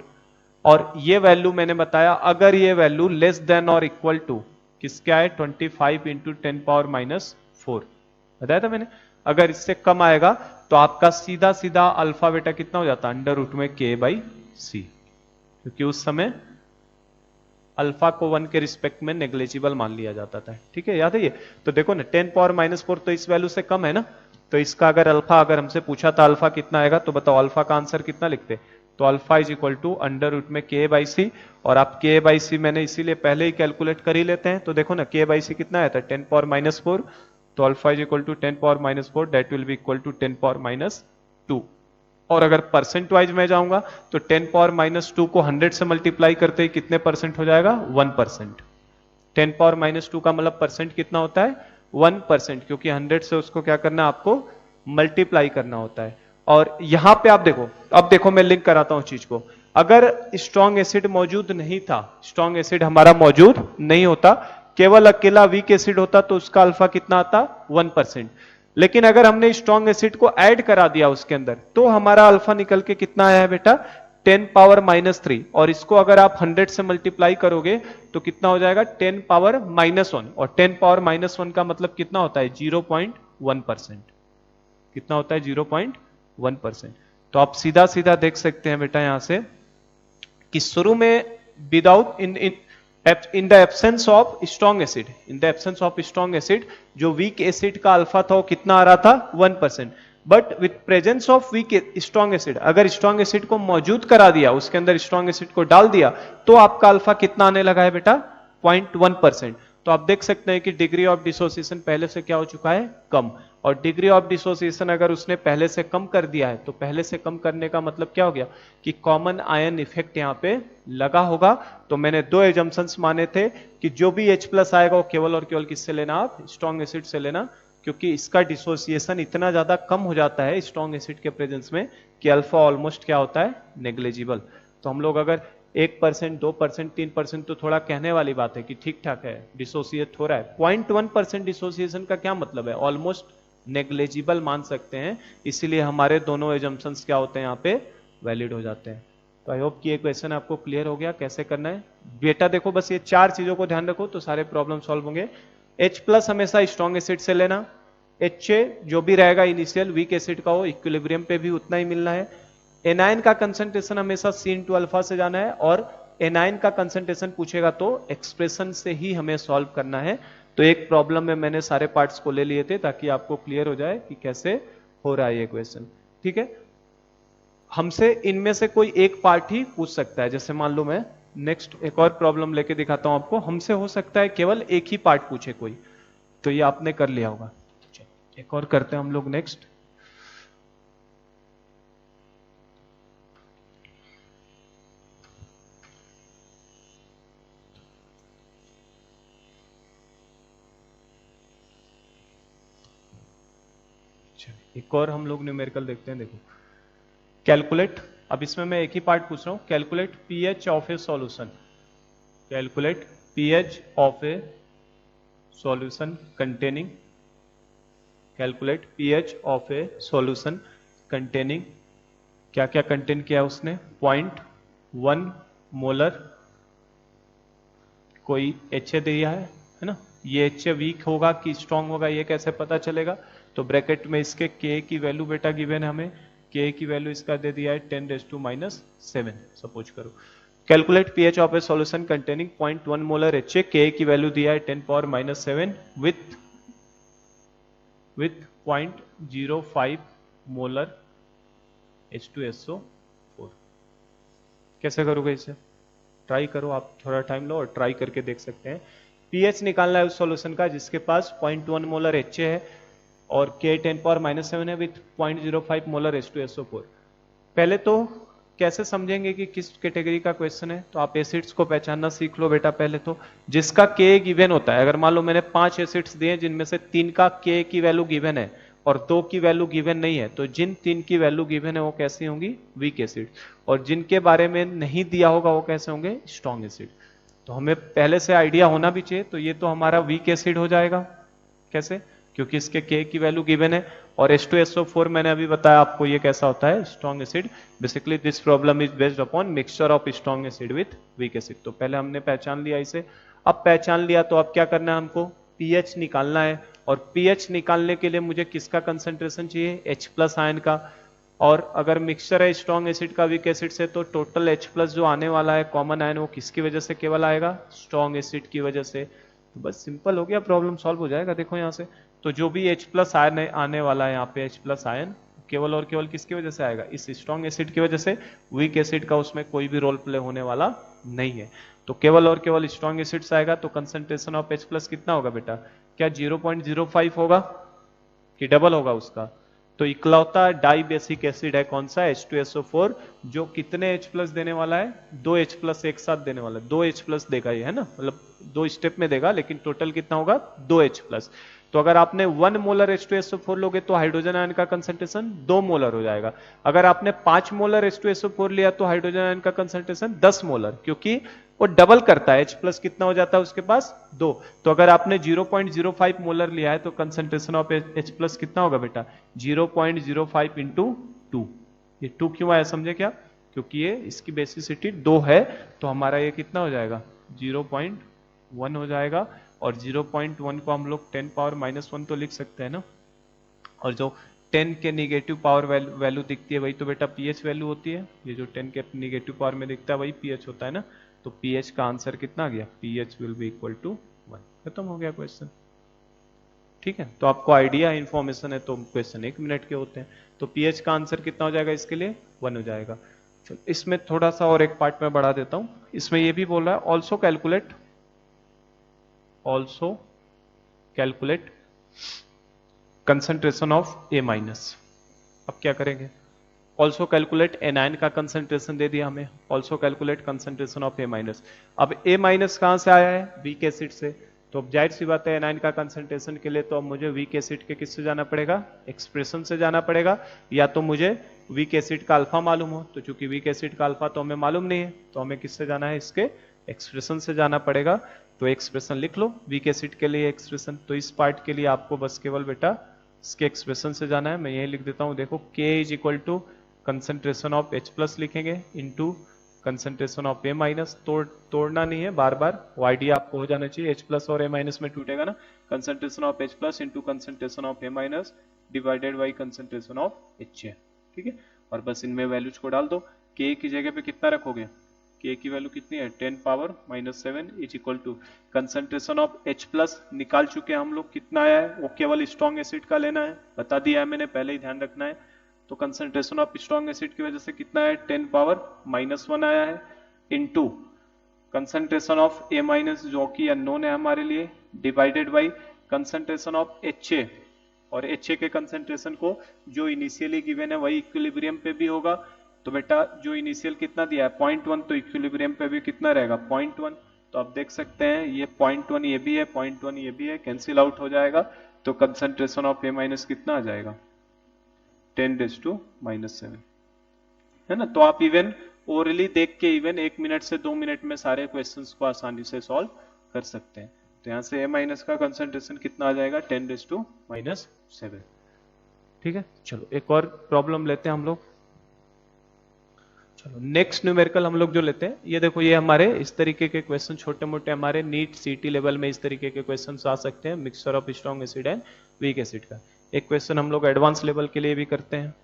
और ये वैल्यू मैंने बताया अगर ये वैल्यू लेस देन और इक्वल टू किसका है 25 × 10⁻⁴ बताया था मैंने। अगर इससे कम आएगा तो आपका सीधा सीधा अल्फा बेटा कितना हो जाता है √ में K/C, क्योंकि उस समय अल्फा को 1 के रिस्पेक्ट में नेग्लिजिबल मान लिया जाता था। ठीक है, याद है ये। तो देखो ना 10⁻⁻4 तो इस वैल्यू से कम है ना, तो इसका अगर अल्फा अगर हमसे पूछा था अल्फा कितना आएगा तो बताओ अल्फा का आंसर कितना लिखते, तो अल्फा इज इक्वल टू √ में K/C। और आप K/C मैंने इसीलिए पहले ही कैलकुलेट कर ही लेते हैं। तो देखो ना K/C कितना आया था 10⁻⁻4, तो alpha is equal to 10⁻⁻4 that will be equal to 10⁻2। और अगर परसेंट वाइज मैं जाऊंगा तो 10⁻2 को 100 से मल्टीप्लाई करते ही कितने परसेंट हो जाएगा 1%। 10⁻2 का मतलब परसेंट कितना होता है 1%, क्योंकि 100 से उसको क्या करना है आपको मल्टीप्लाई करना होता है। और यहां पे आप देखो, अब देखो मैं लिंक कराता हूं चीज को। अगर स्ट्रॉन्ग एसिड मौजूद नहीं था, स्ट्रॉन्ग एसिड हमारा मौजूद नहीं होता, केवल अकेला वीक एसिड होता तो उसका अल्फा कितना आता 1%। लेकिन अगर हमने स्ट्रॉन्ग एसिड को ऐड करा दिया उसके अंदर तो हमारा अल्फा निकल के कितना आया है बेटा 10⁻³ और इसको अगर आप 100 से मल्टीप्लाई करोगे तो कितना हो जाएगा 10⁻⁻1 और 10⁻⁻1 का मतलब कितना होता है 0.1%। कितना होता है 0.1%। तो आप सीधा सीधा देख सकते हैं बेटा यहां से कि शुरू में without in the absence of strong acid, in the absence of strong acid जो वीक एसिड का अल्फा था वो कितना आ रहा था 1%। But with presence of weak strong acid, अगर स्ट्रॉन्ग एसिड को मौजूद करा दिया, उसके अंदर स्ट्रॉन्ग एसिड को डाल दिया तो आपका अल्फा कितना आने लगा है बेटा 0.1%। तो आप देख सकते हैं कि डिग्री ऑफ डिसोसिएशन पहले से क्या हो चुका है कम। और डिग्री ऑफ डिसोसिएशन अगर उसने पहले से कम कर दिया है तो पहले से कम करने का मतलब क्या हो गया कि कॉमन आयन इफेक्ट यहां पे लगा होगा। तो मैंने दो एजम्पशंस माने थे कि जो भी H+ आएगा वो केवल और केवल किससे लेना, आप स्ट्रॉन्ग एसिड से लेना, क्योंकि इसका डिसोसिएशन इतना ज्यादा कम हो जाता है स्ट्रॉन्ग एसिड के प्रेजेंस में कि अल्फा ऑलमोस्ट क्या होता है नेग्लिजिबल। तो हम लोग अगर 1%, 2%, 3% तो थोड़ा कहने वाली बात है कि ठीक ठाक है, डिसोसिएट हो रहा है। 0.1% डिसोसिएशन का क्या मतलब है, ऑलमोस्ट नेग्लिजिबल मान सकते हैं। इसीलिए हमारे दोनों एजम्पशंस क्या होते हैं यहाँ पे वैलिड हो जाते हैं। तो आई होप कि ये क्वेश्चन आपको क्लियर हो गया कैसे करना है बेटा। देखो बस ये 4 चीजों को ध्यान रखो तो सारे प्रॉब्लम सॉल्व होंगे। H+ हमेशा स्ट्रॉन्ग एसिड से लेना, HA जो भी रहेगा इनिशियल वीक एसिड का वो इक्विलिब्रियम पे भी उतना ही मिलना है। एनायन का कंसंट्रेशन हमेशा C/α से जाना है, और एनायन का कंसंट्रेशन पूछेगा तो एक्सप्रेशन से ही हमें सॉल्व करना है। तो एक प्रॉब्लम में मैंने सारे पार्ट्स को ले लिए थे ताकि आपको क्लियर हो जाए कि कैसे हो रहा है ये क्वेश्चन। ठीक है, हमसे इनमें से कोई एक पार्ट ही पूछ सकता है। जैसे मान लो मैं नेक्स्ट एक और प्रॉब्लम लेके दिखाता हूं आपको, हमसे हो सकता है केवल एक ही पार्ट पूछे कोई, तो ये आपने कर लिया होगा। एक और करते हैं हम लोग नेक्स्ट। एक और हम लोग न्यूमेरिकल देखते हैं। देखो, कैलकुलेट, अब इसमें मैं एक ही पार्ट पूछ रहा हूं, calculate pH of A solution, calculate pH of A solution containing, calculate pH of A solution containing, क्या क्या कंटेन किया है उसने, 0.1 मोलर कोई HA दिया है ना। ये HA वीक होगा कि स्ट्रांग होगा ये कैसे पता चलेगा, तो ब्रैकेट में इसके K की वैल्यू बेटा गिवन है हमें, K की वैल्यू इसका दे दिया है 10⁻⁷ सपोज करो। Calculate pH of A solution containing 0.1 molar HA, K की वैल्यू दिया है 10⁻⁷ विथ 0.05 मोलर H2SO4। कैसे करोगे इसे, ट्राई करो, आप थोड़ा टाइम लो और ट्राई करके देख सकते हैं। पीएच निकालना है उस सॉल्यूशन का जिसके पास 0.1 मोलर HA है और K 10⁻⁷ है विथ 0.05 मोलर H2SO4। पहले तो कैसे समझेंगे कि किस कैटेगरी का क्वेश्चन है, तो आप एसिड्स को पहचानना सीख लो बेटा पहले तो, जिसका K गिवन होता है। अगर मान लो मैंने 5 एसिड्स दिए जिनमें से 3 का K की वैल्यू गिवन है और 2 की वैल्यू गिवन नहीं है, तो जिन 3 की वैल्यू गिवन है वो कैसी होंगी, वीक एसिड, और जिनके बारे में नहीं दिया होगा वो कैसे होंगे, स्ट्रॉन्ग एसिड। तो हमें पहले से आइडिया होना भी चाहिए। तो ये तो हमारा वीक एसिड हो जाएगा, कैसे, क्योंकि इसके K की वैल्यू गिवन है, और H2SO4 मैंने अभी बताया आपको ये कैसा होता है, strong acid. Basically this problem is based upon mixture of strong acid with weak acid. तो पहले हमने पहचान लिया इसे। अब पहचान लिया तो अब क्या करना है, हमको पीएच निकालना है, और पीएच निकालने के लिए मुझे किसका कंसंट्रेशन चाहिए, H+ आयन का। और अगर मिक्सचर है स्ट्रॉन्ग एसिड का वीक एसिड से, तो टोटल H+ जो आने वाला है कॉमन आयन, वो किसकी वजह से केवल आएगा, स्ट्रॉन्ग एसिड की वजह से। तो बस सिंपल हो गया, प्रॉब्लम सॉल्व हो जाएगा। देखो यहाँ से तो जो भी H+ आयन आने वाला है यहाँ पे, H+ आयन केवल और केवल किसकी वजह से आएगा, इस स्ट्रॉन्ग एसिड की वजह से। वीक एसिड का उसमें कोई भी रोल प्ले होने वाला नहीं है, तो केवल और केवल स्ट्रॉन्ग एसिड से आएगा। तो कंसंट्रेशन ऑफ H+ कितना होगा बेटा, क्या 0.05 होगा कि डबल होगा उसका। तो इकलौता डाई बेसिक एसिड है कौन सा, H2SO4, जो कितने H+ देने वाला है, 2 H+ एक साथ देने वाला है, 2 H+ देगा ये, है ना, मतलब 2 स्टेप में देगा, लेकिन टोटल कितना होगा, 2 H+। तो अगर आपने 1 मोलर H2SO4 लोगे तो हाइड्रोजन आयन का कंसंट्रेशन 2 मोलर हो जाएगा। अगर आपने 5 मोलर H2SO4 लिया तो हाइड्रोजन आयन का कंसंट्रेशन 10 मोलर, क्योंकि वो डबल करता है, H+ कितना हो जाता है उसके पास, 2। तो अगर आपने 0.05 मोलर लिया है तो कंसंट्रेशन ऑफ H+ कितना होगा बेटा, 0.05 इंटू 2। ये 2 क्यों आया समझे क्या, क्योंकि ये इसकी बेसिसिटी 2 है, तो हमारा ये कितना हो जाएगा, 0.1 हो जाएगा। और 0.1 को हम लोग 10⁻⁻1 तो लिख सकते हैं ना, और जो 10 के निगेटिव पावर वैल्यू दिखती है वही तो बेटा पीएच वैल्यू होती है। ये जो 10 के निगेटिव पावर में दिखता है वही पीएच होता है ना। तो पीएच का आंसर कितना आ गया, pH will be equal to 1। खत्म हो गया क्वेश्चन। ठीक है, तो आपको आइडिया इंफॉर्मेशन है, तो क्वेश्चन 1 मिनट के होते हैं। तो पीएच का आंसर कितना हो जाएगा इसके लिए, 1 हो जाएगा। चलो इसमें थोड़ा सा और एक पार्ट में बढ़ा देता हूं। इसमें ये भी बोल रहा है also calculate concentration of A-। अब क्या करेंगे, ऑल्सो कैलकुलेट एनायन का कंसंट्रेशन दे दिया हमें, also calculate concentration of A-। अब A- कहां से आया है, वीक एसिड से। तो अब जाहिर सी बात है एनायन का कंसंट्रेशन के लिए तो अब मुझे वीक एसिड के किससे जाना पड़ेगा, एक्सप्रेशन से जाना पड़ेगा, या तो मुझे वीक एसिड का अल्फा मालूम हो। तो चूंकि वीक एसिड का अल्फा तो हमें मालूम नहीं है, तो हमें किससे जाना है, इसके एक्सप्रेशन से जाना पड़ेगा। तो एक्सप्रेशन लिख लो वीक एसिड के लिए एक्सप्रेशन। तो इस पार्ट के लिए आपको बस केवल बेटा इसके एक्सप्रेशन से जाना है। मैं यही लिख देता हूं, देखो K is equal to concentration of H+ लिखेंगे into concentration of A minus, तोड़ना नहीं है बार बार, वो आइडिया आपको हो जाना चाहिए, H प्लस और ए माइनस में टूटेगा ना, concentration of H plus into concentration of A minus divided by concentration of H है, ठीक है। और बस इनमें वैल्यूज को डाल दो, K की जगह पे कितना रखोगे, K की वैल्यू कितनी है 10 power minus 7 is equal to concentration of H plus निकाल चुके हैं हम लोग, कितना आया है, वो केवल स्ट्रॉन्ग एसिड का लेना है, बता दिया है मैंने, पहले ही ध्यान रखना है। तो कंसंट्रेशन ऑफ स्ट्रॉन्ग एसिड की वजह से कितना है 10 पावर माइनस 1 आया है, into concentration of A minus जो कि अननोन है हमारे लिए, divided by concentration of HA, और HA के कंसंट्रेशन को जो इनिशियली गिवन है वही इक्विलिब्रियम पे भी होगा, तो बेटा जो इनिशियल कितना दिया है 0.1, तो इक्विलिब्रियम पे भी कितना रहेगा 0.1, तो आप देख सकते हैं ये 0.1 ये भी है, 0.1 ये भी है, कैंसिल आउट हो जाएगा, तो कंसंट्रेशन ऑफ ए माइनस कितना आ जाएगा 10⁻⁻7, है ना। तो आप इवन ओरली देख के इवन 1 मिनट से 2 मिनट में सारे क्वेश्चंस को आसानी से सॉल्व कर सकते हैं। तो यहां से ए माइनस का कंसंट्रेशन कितना आ जाएगा 10⁻⁷, ठीक है। चलो एक और प्रॉब्लम लेते हैं हम लोग। चलो नेक्स्ट न्यूमेरिकल हम लोग जो लेते हैं, ये देखो, ये हमारे इस तरीके के क्वेश्चन छोटे मोटे हमारे नीट सीटी लेवल में इस तरीके के क्वेश्चन आ सकते हैं, mixture of strong acid and week acid का। एक क्वेश्चन हम लोग एडवांस लेवल के लिए भी करते हैं।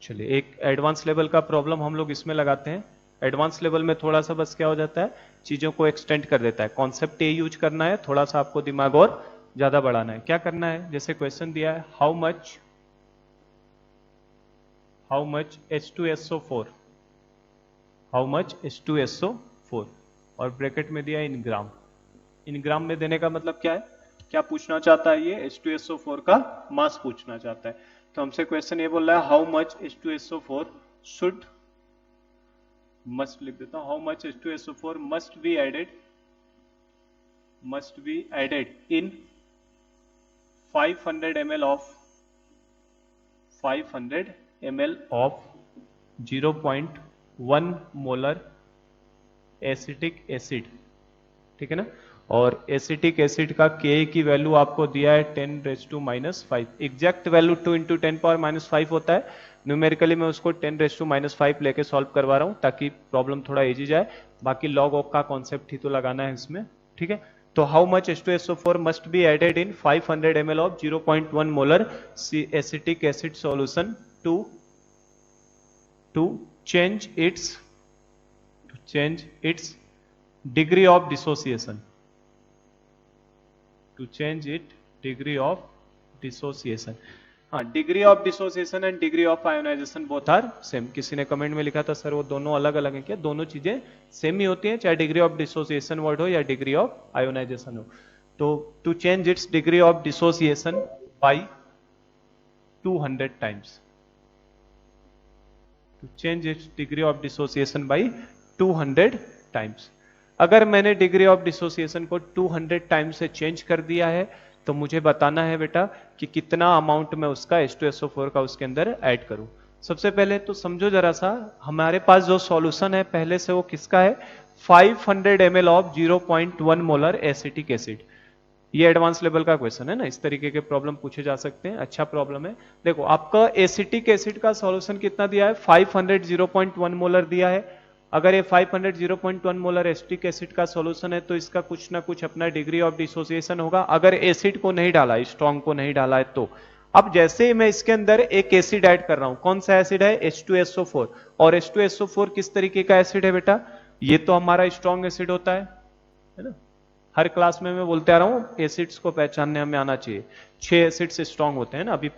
चलिए एक एडवांस लेवल का प्रॉब्लम हम लोग इसमें लगाते हैं। एडवांस लेवल में थोड़ा सा बस क्या हो जाता है, चीजों को एक्सटेंड कर देता है, कॉन्सेप्ट ये यूज करना है, थोड़ा सा आपको दिमाग और ज्यादा बढ़ाना है। क्या करना है, जैसे क्वेश्चन दिया है how much H2SO4, how much H2SO4, और ब्रैकेट में दिया इन ग्राम। इन ग्राम में देने का मतलब क्या है, क्या पूछना चाहता है ये, H2SO4 का मास पूछना चाहता है। तो हमसे क्वेश्चन ये बोल रहा है how much H2SO4 should, must लिख देता हूं, how much H2SO4 must be added in 500 ml of 0.1 molar acetic acid, ठीक है ना। और एसिटिक एसिड का Ka की वैल्यू आपको दिया है 10⁻⁻5, एग्जैक्ट वैल्यू 2 × 10⁻⁻5 होता है। न्यूमेरिकली मैं उसको 10⁻⁻5 लेके सॉल्व करवा रहा हूं ताकि प्रॉब्लम थोड़ा इजी जाए, बाकी लॉग ऑफ का कॉन्सेप्ट ही तो लगाना है इसमें, ठीक है। तो how much H2SO4 must be added in 500 ml of 0.1 molar acetic acid solution to change its degree of dissociation, to change it degree of dissociation। हाँ, degree of dissociation and degree of ionisation both are same. किसी ने comment में लिखा था sir वो दोनों अलग अलग हैं क्या, दोनों चीजें सेम ही होती हैं, चाहे डिग्री ऑफ डिसोसिएशन वर्ड हो या डिग्री ऑफ आयोनाइजेशन हो। तो to change its degree of dissociation by 200 times, to change its degree of dissociation by 200 times. अगर मैंने डिग्री ऑफ डिसोसिएशन को 200 टाइम्स से चेंज कर दिया है तो मुझे बताना है बेटा कि कितना अमाउंट में उसका H2SO4 का उसके अंदर ऐड करूं। सबसे पहले तो समझो जरा सा, हमारे पास जो सॉल्यूशन है पहले से वो किसका है, 500 ml of 0.1 molar acetic acid. ये एडवांस लेवल का क्वेश्चन है ना, इस तरीके के प्रॉब्लम पूछे जा सकते हैं, अच्छा प्रॉब्लम है। देखो आपका एसिटिक एसिड का सॉल्यूशन कितना दिया है, 500 0.1 मोलर दिया है। अगर ये 500 0.1 मोलर एसिटिक एसिड का सॉल्यूशन है तो इसका कुछ ना कुछ अपना डिग्री ऑफ डिसोसिएशन होगा, अगर एसिड को नहीं डाला, स्ट्रॉन्ग को नहीं डाला है तो। अब जैसे ही मैं इसके अंदर एक एसिड ऐड कर रहा हूं, कौन सा एसिड है, H2SO4, और H2SO4 किस तरीके का एसिड है बेटा, ये तो हमारा स्ट्रॉन्ग एसिड होता है ना। हर क्लास में मैं बोलते आ रहा हूं एसिड्स को पहचानने हमें आना चाहिए, 6 एसिड्स स्ट्रॉन्ग होते हैं ना, अभी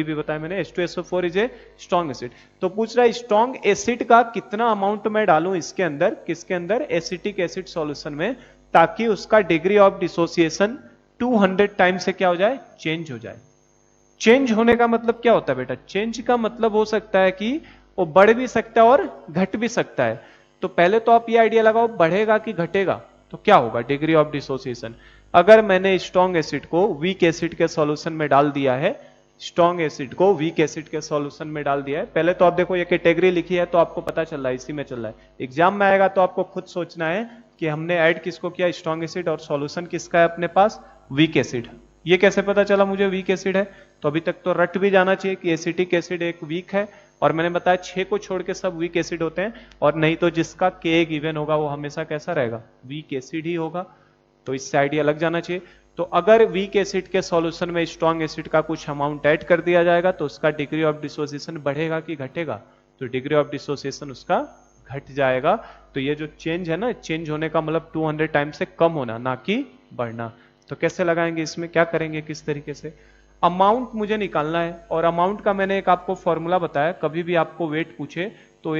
भी बताया मैंने, H2SO4 is a strong acid. तो पूछ रहा है स्ट्रॉन्ग एसिड का कितना अमाउंट मैं डालूं इसके अंदर, किसके अंदर, एसिटिक एसिड सॉल्यूशन में, ताकि उसका डिग्री ऑफ डिसोसिएशन 200 टाइम से क्या हो जाए, चेंज हो जाए। चेंज होने का मतलब क्या होता है बेटा, चेंज का मतलब हो सकता है कि वो बढ़ भी सकता है और घट भी सकता है। तो पहले तो आप ये आइडिया लगाओ बढ़ेगा कि घटेगा, तो क्या होगा डिग्री ऑफ डिसोसिएशन। अगर मैंने स्ट्रॉन्ग एसिड को वीक एसिड के सॉल्यूशन में डाल दिया है, स्ट्रॉन्ग एसिड को वीक एसिड के सॉल्यूशन में डाल दिया है, पहले तो आप देखो ये कैटेगरी लिखी है तो आपको पता चल रहा है इसी में चल रहा है। एग्जाम में आएगा तो आपको खुद सोचना है कि हमने ऐड किसको किया, स्ट्रॉन्ग एसिड, और सॉल्यूशन किसका है अपने पास, वीक एसिड। ये कैसे पता चला मुझे वीक एसिड है? तो अभी तक तो रट भी जाना चाहिए कि एसिटिक एसिड एक वीक है, और मैंने बताया 6 को छोड़ के सब वीक एसिड होते हैं, और नहीं तो जिसका के गिवन होगा वो हमेशा कैसा रहेगा, वीक एसिड ही होगा। तो इससे आइडिया लग जाना चाहिए। तो अगर वीक एसिड के सॉल्यूशन में स्ट्रॉन्ग एसिड का कुछ अमाउंट ऐड कर दिया जाएगा तो उसका डिग्री ऑफ डिसोसिएशन बढ़ेगा कि घटेगा? तो डिग्री ऑफ डिसोसिएशन उसका घट जाएगा। तो ये जो चेंज है ना, चेंज होने का मतलब 200 टाइम से कम होना, ना कि बढ़ना। तो कैसे लगाएंगे इसमें, क्या करेंगे, किस तरीके से? अमाउंट मुझे निकालना है, और अमाउंट का मैंने एक आपको फॉर्मूला बताया, कभी भी आपको वेट पूछे तो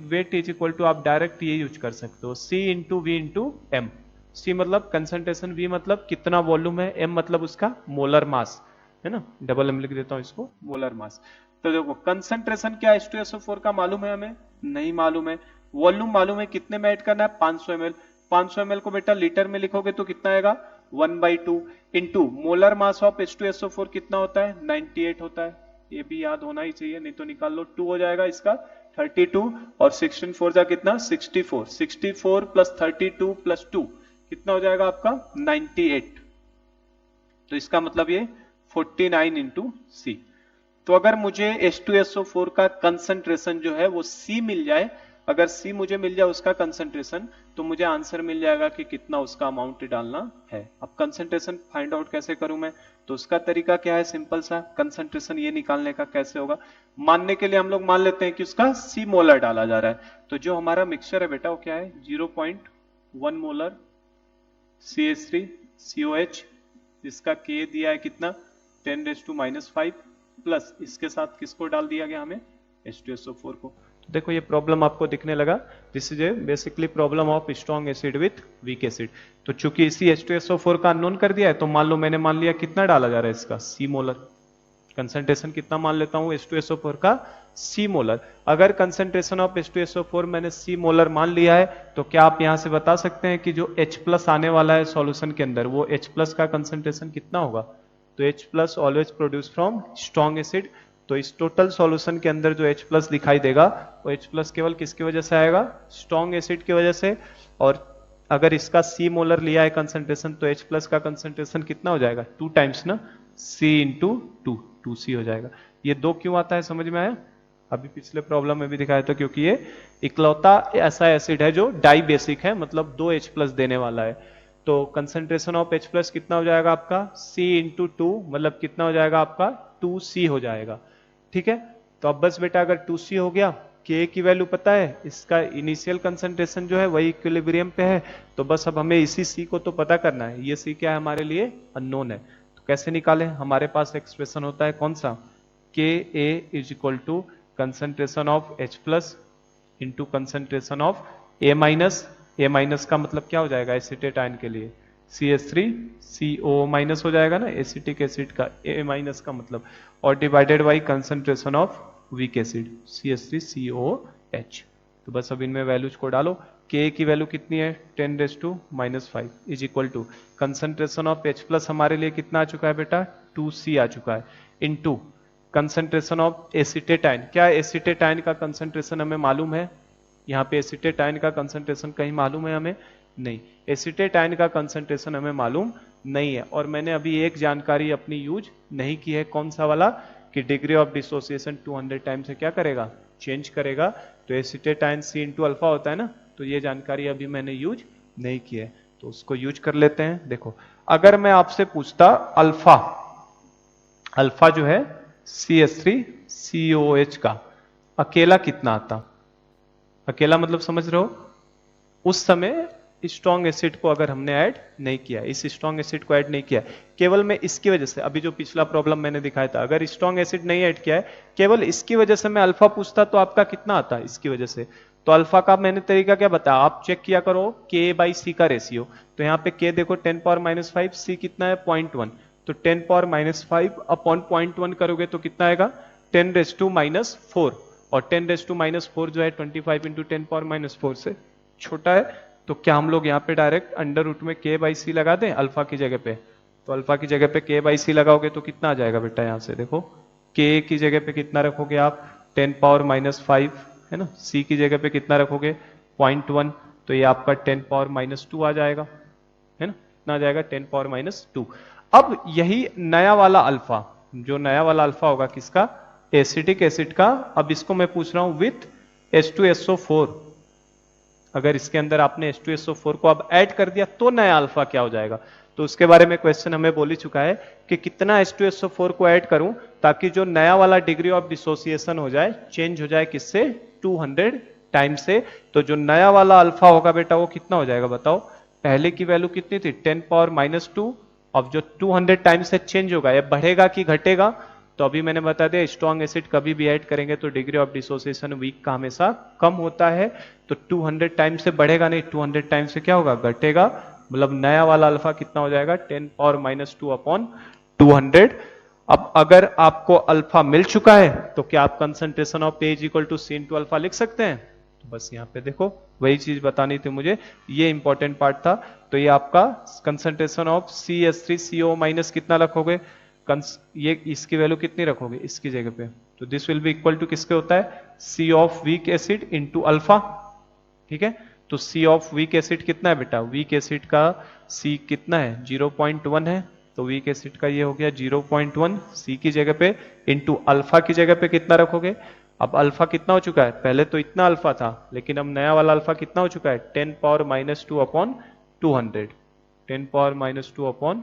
वेट इज इक्वल टू, आप डायरेक्ट ये यूज कर सकते हो, C into V into M. C मतलब कंसंट्रेशन, वी मतलब कितना वॉल्यूम है, एम मतलब उसका मोलर मास है ना, डबल एम लिख देता हूं इसको, मोलर मास। तो देखो कंसंट्रेशन क्या H2SO4 का मालूम है हमें? नहीं मालूम है। वॉल्यूम मालूम है, कितने में ऐड करना है, 500 ml। 500 ml को बेटा लीटर में लिखोगे तो कितना आएगा, 1/2 into molar mass of H2SO4 कितना होता है, 98 होता है। ये भी याद होना ही चाहिए, नहीं तो निकाल लो, 2 हो जाएगा इसका 32, और 16 4 जा कितना, 64। 64 प्लस 32 प्लस 2 कितना हो जाएगा आपका, 98। तो इसका मतलब ये 49 इंटू सी। तो अगर मुझे H2SO4 का कंसंट्रेशन जो है वो C मिल जाए, अगर C मुझे मिल जाए उसका कंसंट्रेशन, तो मुझे आंसर मिल जाएगा कि कितना उसका अमाउंट डालना है। अब कंसंट्रेशन फाइंड आउट कैसे करूं मैं? तो उसका तरीका क्या है, सिंपल सा। कंसंट्रेशन ये निकालने का कैसे होगा, मानने के लिए हम लोग मान लेते हैं कि उसका C मोलर डाला जा रहा है। तो जो हमारा मिक्सचर है बेटा वो क्या है, 0.1 मोलर CH3COH, जिसका K दिया है कितना, 10⁻⁻5, प्लस इसके साथ किसको डाल दिया गया हमें, H2SO4 को। तो देखो ये प्रॉब्लम आपको दिखने लगा, this is a basically problem of strong acid with weak acid. तो चूंकि इसी H2SO4 का अननोन कर दिया है, तो मान लो मैंने मान लिया कितना डाला जा रहा है इसका, C मोलर। कंसंट्रेशन कितना मान लेता हूं H2SO4 का, C मोलर। अगर कंसंट्रेशन ऑफ H2SO4 मैंने C मोलर मान लिया है, तो क्या आप यहां से बता सकते हैं कि जो H प्लस आने वाला है सॉल्यूशन के अंदर, वो H प्लस का कंसंट्रेशन कितना होगा? तो H plus always produce from strong acid. तो इस टोटल सॉल्यूशन के अंदर जो H प्लस दिखाई देगा, वो H प्लस केवल किसकी वजह से आएगा, स्ट्रॉन्ग एसिड की वजह से। और अगर इसका C मोलर लिया है कंसंट्रेशन, तो H प्लस का कंसंट्रेशन कितना हो जाएगा, 2 टाइम्स ना, C इंटू 2C हो जाएगा। ये 2 क्यों आता है, समझ में आया? अभी पिछले प्रॉब्लम में भी दिखाया था, क्योंकि ये इकलौता ऐसा एसिड है जो डाई बेसिक है, मतलब 2 H प्लस देने वाला है। तो कंसंट्रेशन ऑफ H प्लस कितना हो जाएगा आपका, C इंटू 2, मतलब कितना हो जाएगा आपका, 2C हो जाएगा। ठीक है, तो अब बस बेटा अगर 2C हो गया, K की वैल्यू पता है, इसका इनिशियल कंसंट्रेशन जो है वही इक्विलिब्रियम पे है, तो बस अब हमें इसी C को तो पता करना है। ये C क्या है हमारे लिए, अननोन है। तो कैसे निकालें, हमारे पास एक्सप्रेशन होता है कौन सा, Ka is equal to concentration of H plus into concentration of A minus. A minus का मतलब क्या हो जाएगा एसिटेट आयन के लिए, CH3CO माइनस हो जाएगा ना, एसिटिक एसिड का A माइनस का मतलब, और divided by concentration of weak acid CH3COH। तो बस अब इनमें वैल्यूज को डालो। K की वैल्यू कितनी है, 10⁻⁵ is equal to concentration of H plus हमारे लिए कितना आ चुका है बेटा, 2C आ चुका है, into concentration of acetate ion. क्या एसिटेट आयन का कंसंट्रेशन हमें मालूम है? यहाँ पे एसिटेट आयन का कंसंट्रेशन कहीं मालूम है हमें? नहीं, एसिटेट आयन का कंसंट्रेशन हमें मालूम नहीं है। और मैंने अभी एक जानकारी अपनी यूज नहीं की है, कौन सा वाला, कि डिग्री ऑफ डिसोसिएशन 200 टाइम से क्या करेगा, चेंज करेगा। तो acetate ion C into alpha होता है ना, तो ये जानकारी अभी मैंने यूज नहीं की है, तो उसको यूज कर लेते हैं। देखो अगर मैं आपसे पूछता अल्फा, अल्फा जो है CH3COH का अकेला कितना आता, अकेला मतलब समझ रहे हो, उस समय स्ट्रॉन्ग एसिड को अगर हमने ऐड नहीं किया, इस स्ट्रॉन्ग एसिड को ऐड नहीं किया, केवल मैं इसकी वजह से, अभी जो पिछला प्रॉब्लम मैंने दिखाया था, अगर स्ट्रॉन्ग एसिड नहीं ऐड किया है, केवल इसकी वजह से मैं अल्फा पूछता, तो आपका कितना आता है इसकी वजह से। तो अल्फा का मैंने तरीका क्या बताया, आप चेक किया करो K/C का रेशियो। तो यहाँ पे K देखो 10⁻⁵, C कितना है 0.1, तो 10⁻⁵ अपॉन 0.1 करोगे तो कितना आएगा, 10⁻⁻4, और 10⁻⁻4 जो है 25 इंटू 10⁻⁻4 से छोटा है। तो क्या हम लोग यहाँ पे डायरेक्ट अंडर रूट में K/C लगा दें अल्फा की जगह पे? तो अल्फा की जगह पे K/C लगाओगे तो कितना आ जाएगा बेटा, यहाँ से देखो K की जगह पे कितना रखोगे आप, 10⁻⁻5 है ना, C की जगह पे कितना रखोगे 0.1, तो ये आपका 10⁻⁻2 आ जाएगा, है ना। कितना आ जाएगा 10 पावर माइनस 2। अब यही नया वाला अल्फा, जो नया वाला अल्फा होगा किसका, एसिटिक एसिड का, अब इसको मैं पूछ रहा हूं विथ H2SO4। अगर इसके अंदर आपने H2SO4 को अब ऐड कर दिया तो नया अल्फा क्या हो जाएगा, तो उसके बारे में क्वेश्चन हमें बोल ही चुका है कि कितना H2SO4 को ऐड करूं ताकि जो नया वाला डिग्री ऑफ डिसोसिएशन हो जाए, चेंज हो जाए किससे, 200 टाइम से। तो जो नया वाला अल्फा होगा बेटा वो कितना हो जाएगा बताओ, पहले की वैल्यू कितनी थी 10 पावर माइनस 2, अब जो 200 टाइम से चेंज होगा ये बढ़ेगा कि घटेगा, तो अभी मैंने बता दिया स्ट्रॉन्ग एसिड कभी भी ऐड करेंगे तो डिग्री ऑफ डिसोसिएशन वीक का हमेशा कम होता है। तो 200 टाइम से बढ़ेगा नहीं, 200 टाइम से क्या होगा, घटेगा, मतलब नया वाला अल्फा कितना हो जाएगा 10 पावर माइनस 2 अपॉन 200। अब अगर आपको अल्फा मिल चुका है तो क्या आप concentration of A is equal to C into alpha लिख सकते हैं, तो बस यहाँ पे देखो वही चीज बतानी थी मुझे, ये इंपॉर्टेंट पार्ट था। तो ये आपका कंसंट्रेशन ऑफ CH3CO माइनस कितना रखोगे, ये इसकी वैल्यू कितनी रखोगे इसकी जगह पे, तो this will be equal to किसके होता है, C of weak acid into alpha. ठीक है, तो C ऑफ वीक एसिड कितना है बेटा, वीक एसिड का C कितना है 0.1 है, तो वीक एसिड का ये हो गया 0.1 C की जगह पे, इंटू अल्फा की जगह पे कितना रखोगे। अब अल्फा कितना हो चुका है, पहले तो इतना अल्फा था लेकिन अब नया वाला अल्फा कितना हो चुका है 10 power minus 2 upon 200, 10 power minus 2 upon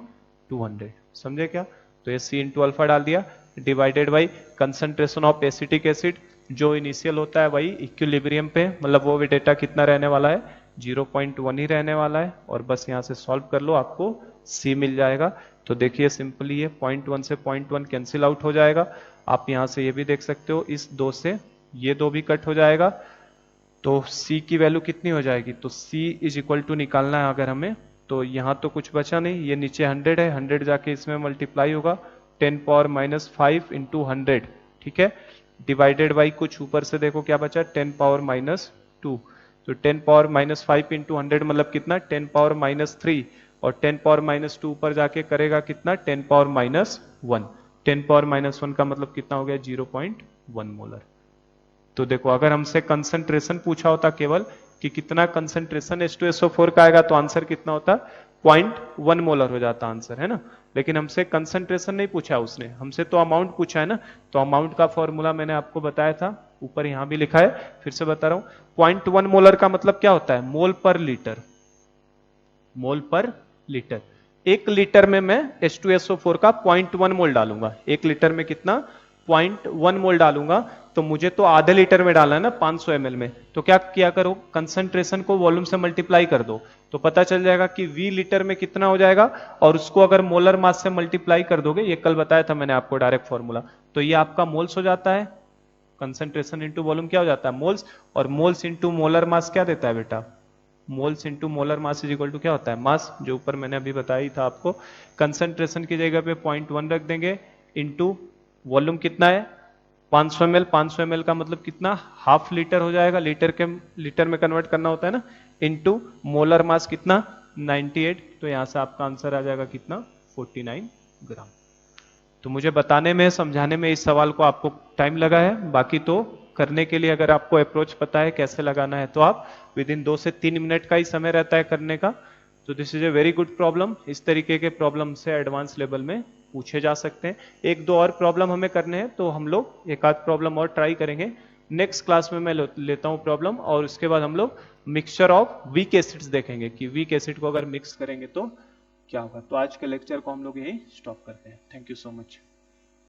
200, समझे क्या। तो ये C इंटू अल्फा डाल दिया, divided by concentration of acetic acid, जो इनिशियल होता है वही इक्विलिब्रियम पे, मतलब वो भी डेटा कितना रहने वाला है 0.1 ही रहने वाला है, और बस यहाँ से सॉल्व कर लो आपको C मिल जाएगा। तो देखिए सिंपली ये 0.1 से 0.1 कैंसिल आउट हो जाएगा, आप यहाँ से ये भी देख सकते हो इस 2 से ये 2 भी कट हो जाएगा, तो C की वैल्यू कितनी हो जाएगी, तो C इज इक्वल टू निकालना है अगर हमें, तो यहाँ तो कुछ बचा नहीं, ये नीचे 100 है, 100 जाके इसमें मल्टीप्लाई होगा 10 पावर माइनस 5 इंटू 100, ठीक है, डिवाइडेड बाई कुछ ऊपर से देखो क्या बचा 10 पावर माइनस 2, तो 10 पावर माइनस 5 इंटू 100 मतलब कितना 10 पावर माइनस 3, और 10 पावर माइनस 2 ऊपर जाके करेगा कितना 10 पावर माइनस 1, 10 पावर माइनस 1 का मतलब कितना हो गया 0.1 मोलर। तो देखो अगर हमसे कंसंट्रेशन पूछा होता केवल कि कितना कंसंट्रेशन H2SO4 का आएगा तो आंसर कितना होता 0.1 मोलर हो जाता आंसर, है ना, लेकिन हमसे कंसंट्रेशन नहीं पूछा उसने, हमसे तो अमाउंट पूछा है ना, तो अमाउंट का फॉर्मूला मैंने आपको बताया था, ऊपर यहां भी लिखा है, फिर से बता रहा हूं 0.1 मोलर का मतलब क्या होता है, मोल पर लीटर, मोल पर लीटर। 1 लीटर में मैं H2SO4 का 0.1 मोल डालूंगा, 1 लीटर में कितना 0.1 मोल डालूंगा, तो मुझे तो आधे लीटर में डालना है ना 500 ml में, तो क्या किया करो कंसंट्रेशन को वॉल्यूम से मल्टीप्लाई कर दो, तो पता चल जाएगा कि V लीटर में कितना हो जाएगा, और उसको अगर मोलर मास से मल्टीप्लाई कर दोगे, ये कल बताया था मैंने आपको डायरेक्ट फॉर्मूला, तो ये आपका मोल्स हो जाता है, कंसंट्रेशन इंटू वॉल्यूम क्या हो जाता है मोल्स, और मोल्स इंटू मोलर मास क्या देता है बेटा, moles into molar mass is equal to क्या होता है मास, जो ऊपर मैंने अभी बताया ही था आपको, कंसंट्रेशन की जगह पे 0.1 रख देंगे, इंटू वॉल्यूम कितना है 500 ml, 500 ml का मतलब कितना हाफ लीटर हो जाएगा, लीटर में कन्वर्ट करना होता है ना, इंटू मोलर मास कितना 98, तो यहां से आपका आंसर आ जाएगा कितना 49 ग्राम। तो मुझे बताने में समझाने में इस सवाल को आपको टाइम लगा है, बाकी तो करने के लिए अगर आपको अप्रोच पता है कैसे लगाना है तो आप विद इन 2 से 3 मिनट का ही समय रहता है करने का। तो this is a very good problem, इस तरीके के प्रॉब्लम से एडवांस लेवल में पूछे जा सकते हैं। 1-2 और प्रॉब्लम हमें करने हैं तो हम लोग एक आध प्रॉब्लम और ट्राई करेंगे, नेक्स्ट क्लास में मैं लेता हूं प्रॉब्लम, और उसके बाद हम लोग मिक्सचर ऑफ वीक एसिड्स देखेंगे कि वीक एसिड को अगर मिक्स करेंगे तो क्या होगा। तो आज के लेक्चर को हम लोग यही स्टॉप करते हैं। Thank you so much.